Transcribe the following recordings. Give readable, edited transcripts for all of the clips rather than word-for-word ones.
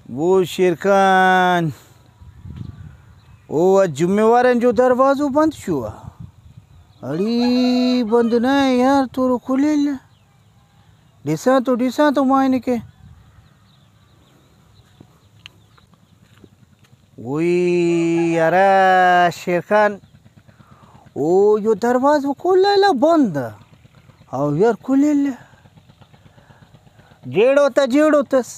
वो शेर खान वो जुम्मेवार जो दरवाजो बंद छुआ अड़ी बंद ना यार तो खुले डिसा तो मायने के वही यार शेर खान वो जो दरवाजा खुला बंद हाँ यार खुले जेड़ो तस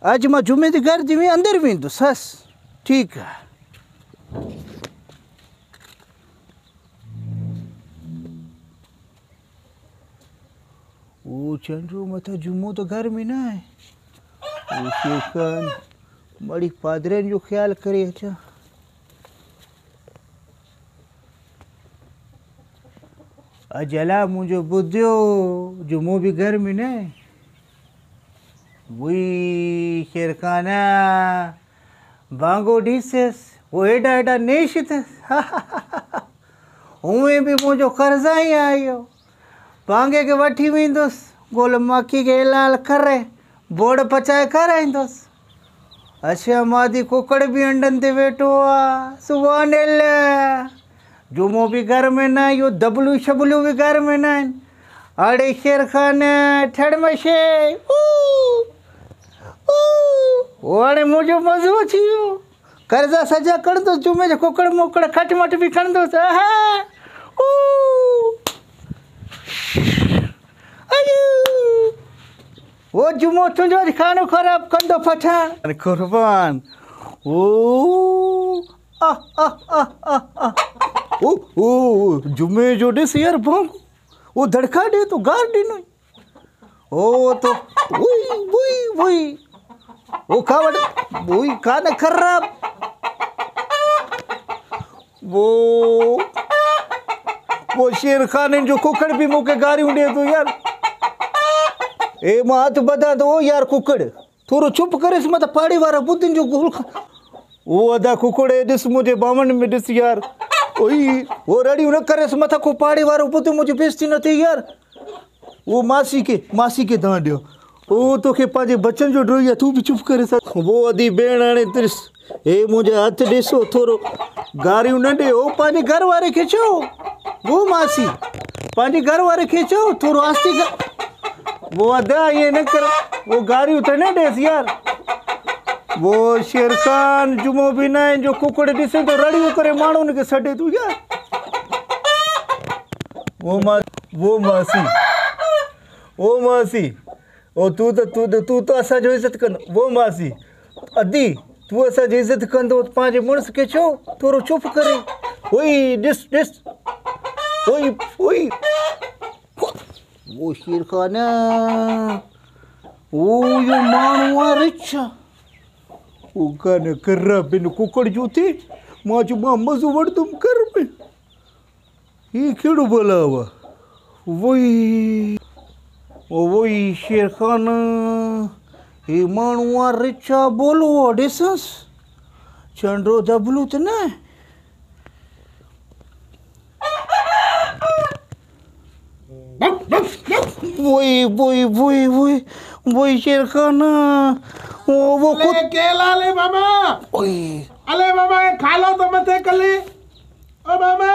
आज मैं जुम्मे दी घर में अंदर भी तो सस ठीक है वो चंद्रू मत जुम्मो तो घर में ना है वो शेर खान बड़ी पादरे जो ख्याल करे अच्छा अजला मुझे बुद्धियो जुम्मो भी घर में ना है वही शेर खाना बांगो डिसेस वो एडा नेशित उमें भी मुझो कर्जा ही आयो पांगे के वठी वेंदुस गोल मक्खी के लाल करे बोड़ पचाए कराईंदुस अच्छा मादी कुकड़ भी अंडन ते वेठो आ सुभान अल्लाह जुमो भी घर में ना यो दबलू शबलू भी घर में ना अड़े शेर खान ठड़ मशे ओड़े मुझे मजो छियो कर्जा सजा कर दो जुमे जो कुकड़ मुकड़ खट मट भी कर दो वो जुमो तुझो खानो खराब कर दो पठान कुर्बान ओ जुमे जो डिस यार भाग वो धड़का दे तो गार दे नहीं ओ तो वही वो खावड़ वही खाना खराब वो शेर खान ने जो कुकड़ भी मुके गारी उड़े तो यार ए मात बता दो यार कुकड़ थोड़ा चुप करे मत पाड़ी वाला बुद्धिन जो गोल वो अदा कुकड़े दिस मुझे बामन में दिस यार ओई वो रेडी न करे मत को पाड़ी वाला बुद्ध मुझे बेइज्जती न थी यार वो मासी के दांडियो ओ तो के पाजे बच्चन जो ड्रोया तू भी चुप करे सा वो अदी बेण आने तिरस ए मुझे हाथ देसो थोरो गारी न दे ओ पाजे घर वाले खींचो वो मासी पाजे घर वाले खींचो थोरो आस्ती वो अदा ये न कर वो गारी उतर न देस यार वो शेर खान जुमो भी ना जो कुकड़ दिसे तो रड़ी करे मानो ने के सडे तू यार वो मासी ओ तू तो असा जो इज्जत कर वो मासी अदी तू असा जो इज्जत कर दो पांच मुनस के छो थोरो चुप करे ओई डिस ओई वो शेर खान ओ यो मानवा रिचा वो गाना कर रहा बिन कुकड़ जो थे माचू मां मजू वड़ तुम कर पे ये केड़ो बोला हुआ वही शेर खान हे मानवा रिचा बोलो डिसस चंद्रो दबलू तो ना वही शेर खान वो अले केला ले मामा अले मामा खा लो तो मत कले ओ मामा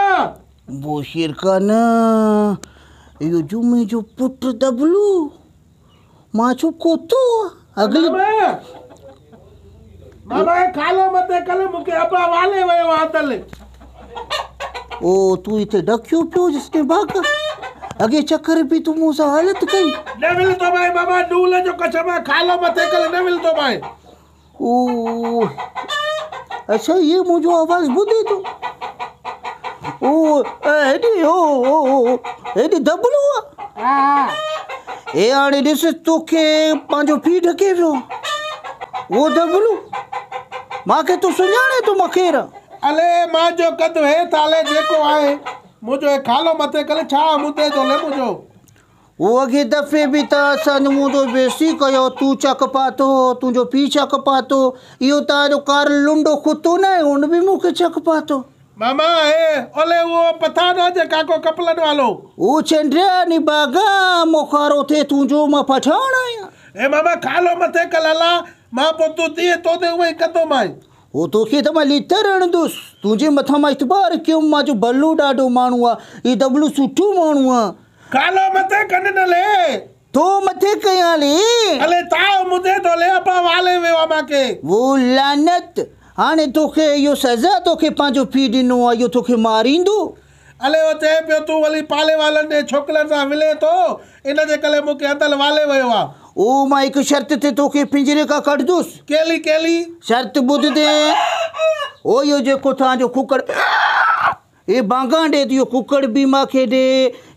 वो शेर खान यो जुमे जो पुत्र दबलू माचो को तो अगले मामा खा लो मत कले मुके अबा वाले वे आदले ओ तू इते डक्यो पियो जिसने भागा अगे चक्कर भी तू मुसा हालत कई न मिल तो भाई बाबा डूले जो कचमा खा लो मत कले न मिल तो भाई ओ अच्छा ये मुझे आवाज बुद्धि तो ओ एडी दबलू हां ए आड़े दिस तो के पांजो पी ढके वियो वो दबलू मां के तो सुञाणे तो मखेरा अले मां जो कद है ताले जेको आए मुझो खालो मते कले छा मुदे जो ले मुझो वो अगे दफे भी ता सन मुझो बेसी कयो तू चक पातो तुझो पी चक पातो यो तारो कार लुंडो कुतो ना उन भी मुके चक पातो मामा ए ओले वो पता ना जे काको कपलन वालो ओ चंद्रिया नी बागा मोखारो थे तुझो मा पठाना ए मामा खालो मते कलला मां पोइ तूं तीअं तो ते उहे कंदो मां वो तोखे त मां लिथ रणदुसि तुंहिंजे मथां मां इतबार कयो मां जो भलो ॾाढो माण्हू आहे हीउ दबलू सुठो माण्हू आहे कालो मथे कन न ले तो मथे कयां ले अले ताव मुदे तो ले अपा वाले वे माके वो लानत हाणे तोखे इहो सज़ा तोखे पंहिंजो पीउ ॾिनो आहे इहो तोखे मारींदो अले वो चए पियो तूं वरी पाले वालनि जे छोकिरनि सां मिले थो इन जे करे मूंखे अंदरि वाले वियो आहे ओ मां हिकु शर्त ते तोखे पिंजरे खां कढंदुसि केली शर्त ॿुध दे ओ इहो जेको तव्हांजो कुकड़ हे बांगा ॾे इहो कुकड़ बि मूंखे ॾे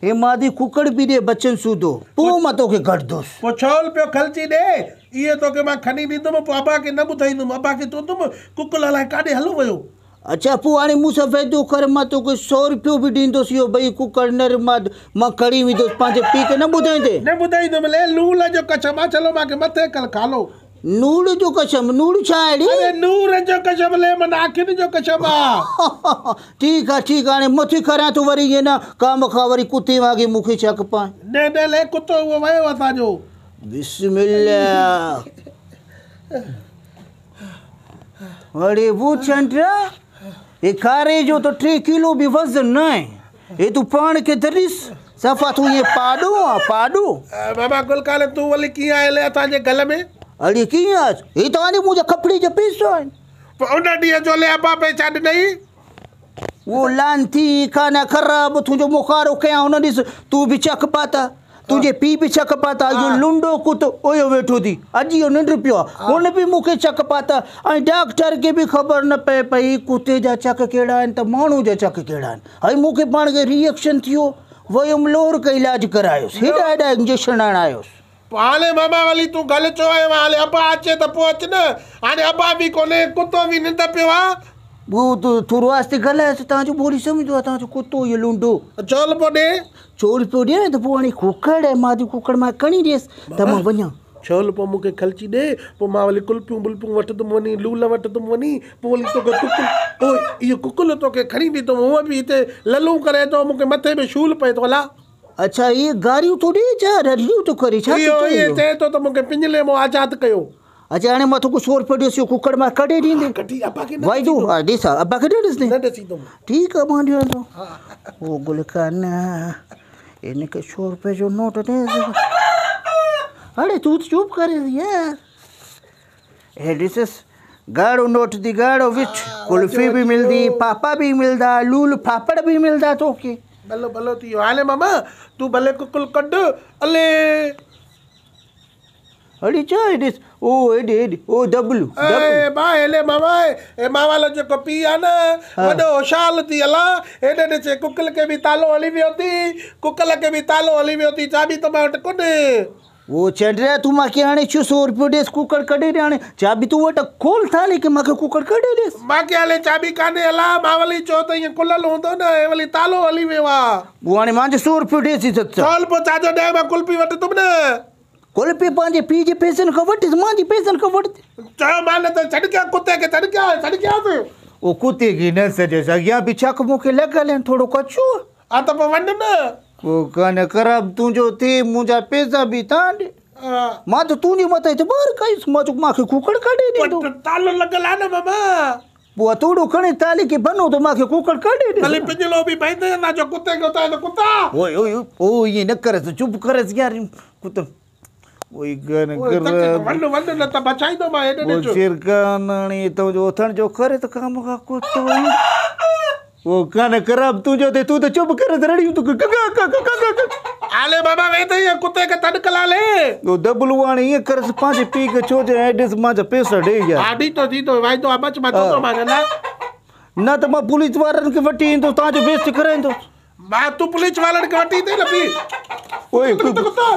हे मादी कुकड़ बि ॾे बचन सूदो पोइ मां तोखे कढंदुसि पोइ छोल पियो ख़र्ची ॾे इहे तोखे मां खणी ॾींदुमि पोइ अबा खे न ॿुधाईंदुमि अबा खे चवंदुमि कुकल हलाए काॾे हलो वियो अच्छा पोइ हाणे मूंसां वाइदो कर मां तोखे 100 रुपियो बि ॾींदुसि इहो भई कुकड़ नर मां खणी वेंदुसि पंहिंजे पीउ खे न ॿुधाईंदे न ॿुधाईंदुमि ले लूल जो कसम आहे चलो मूंखे मथे कल खालो नूड़ जो कसम नूड़ छा आहे अरे नूर जो कसम ले माना अखियुनि जो कसम आहे ठीकु आहे हाणे मथे करां थो वरी ईअं न काम खां वरी कुते वांगे मूंखे छक पाए न ले कुतो उहो वियो आहे तव्हांजो बिस्मिल्लाह अरे वो चंद्रा ये खारे जो तो 3 किलो भी वजन न है ये तू पान के दरिस सफ़ा तू ये पाडो बाबा गुलकाल तूं वली कीअं आयल असांजे गल में अरे कीअं हे तव्हांजे मुंहिंजा कपिड़े जा पैसा आहिनि पोइ उन ॾींहं जो ले अबा पैसा ॾिनई वो लानती खाना ख़राब तुंहिंजो मुखारो कयां हुन ॾिस तूं बि चक पाता तुंहिंजे पीउ बि चक पाता इहो लुंडो कुतो ओयो वेठो थी अॼु इहो निंड पियो आहे हुन बि मूंखे चक पाता ऐं डॉक्टर खे बि ख़बर न पए पई कुते जा चक कहिड़ा आहिनि त माण्हू जा चक कहिड़ा आहिनि हई मूंखे पाण खे रिएक्शन थियो वयुमि लोर खे इलाजु करायोसि हेॾा इंजेक्शन हणायोसि हाणे मामा वली तूं गल चयो आहे हाणे अबा अचे त पोइ अच न हाणे अबा बि कोन्हे कुतो बि निंड पियो आहे वो तो थोरो आस्ते ॻाल्हायोसि तव्हांजो ॿोली सम्झो आहे तव्हांजो कुतो इहो लूंडो चोल पोइ ॾे चोल पियो ॾिए न त पोइ हाणे कुकड़ आहे मादी कुकड़ मां खणी ॾियसि त मां वञा चोल पोइ मूंखे ख़र्ची ॾे पोइ मां वरी कुल्पियूं बुल्पियूं वठंदुमि वञी लूल वठंदुमि वञी पोइ वरी तोखे कुकुल ओ इहो कुकुल तोखे खणी ॾींदुमि हूअ बि हिते ललूं करे थो मूंखे मथे में शूल पए थो हला अच्छा इहे गारियूं थो ॾे छा रलियूं थो करे छा इहो चए थो त मूंखे पिंजले मां आज़ादु कयो अच्छा हाणे मां तोखे 100 रुपया ॾियोसि कुकड़ मां कढे ॾींदे कढी अबा खे वाइदो हा ॾिस अबा खे ॾिसंदे न ॾिसींदुमि ठीकु आहे मां ॾियंदो ओ गुलकान हिनखे 100 रुपये जो नोट ॾे हाणे तूं चुप करे यार हे ॾिसस ॻाढ़ो नोट थी ॻाढ़ो विच कुल्फी बि मिलंदी पापा बि मिलंदा लूल पापड़ बि मिलंदा तोखे भलो थी वियो हाणे मामा तूं भले कुकुल कढ अले अड़ी छा ॾिस ओ हेॾे ओ डबलू ए बा हेले मामा ए मावालो जेको पीउ आहे न वॾो होशाल थी हला हेॾे ॾिसे कुकल खे बि तालो हली वियो थी कुकल खे बि तालो हली वियो थी चाबी त मां वटि कोन्हे वो चंड्रा तूं मूंखे हाणे 100 रुपयो ॾेसि कुकड़ कढे ॾे हाणे चाबी तूं वटि खोल था लेकिन मूंखे कुकड़ कढे ॾेसि मूंखे हाले चाबी कान्हे हला मां वली चओ त ईअं खुलियल हूंदो न हे वली तालो हली वियो आहे वो हाणे मुंहिंजो 100 रुपयो ॾेसि चल पोइ छाजो ॾे मां कुल्फी वठंदुमि न कुल्फी पंहिंजे पीउ जे पैसनि खां वठिसि मुंहिंजे पैसनि खां वठि चयो मां न त छॾ कया कुते खे छॾ कयां ओ कुते खे न सॾियसि अॻियां बि चक मूंखे लॻल आहिनि थोरो कचो हा त पोइ वञ न ओ कान ख़राबु तुंहिंजो थिए मुंहिंजा पैसा बि तव्हां ॾे मां त तुंहिंजे मथां इतबार कईसि मां चयो मूंखे कुकड़ कढे ॾींदो तालो लॻल आहे न मामा पोइ तोड़ो खणे ताली खे बनो त मूंखे कुकड़ कढे ॾे भले पिंजलो बि पाईंदे ना जो कुते खे उतां कुता ओए ओए ओ ईअं न करसि चुप करसि यार कुतो ओए गन कर वञ न त बचाईंदो मां हेॾे ॾिजो शिरकानी तुंहिंजो उथण जो करे त कम खां कुतो वो कान ख़राबु तुंहिंजो ते तूं त चुप करे रड़ियूं तूं हाले बाबा वे त ईअं कुते खे तड़कला ले वो दबलू हाणे ईअं करसि पंहिंजे पीउ खे छो जे ॾिस मुंहिंजा पैसा ॾेई यार हा ॾींदो वाइदो आहे बच मां चवंदो मां न त मां पुलिस वारनि खे वठी ईंदो तव्हांजो बेइज़ती कराईंदो मां तूं पुलिस वारनि खे वठी ईंदे न पी ओए कुता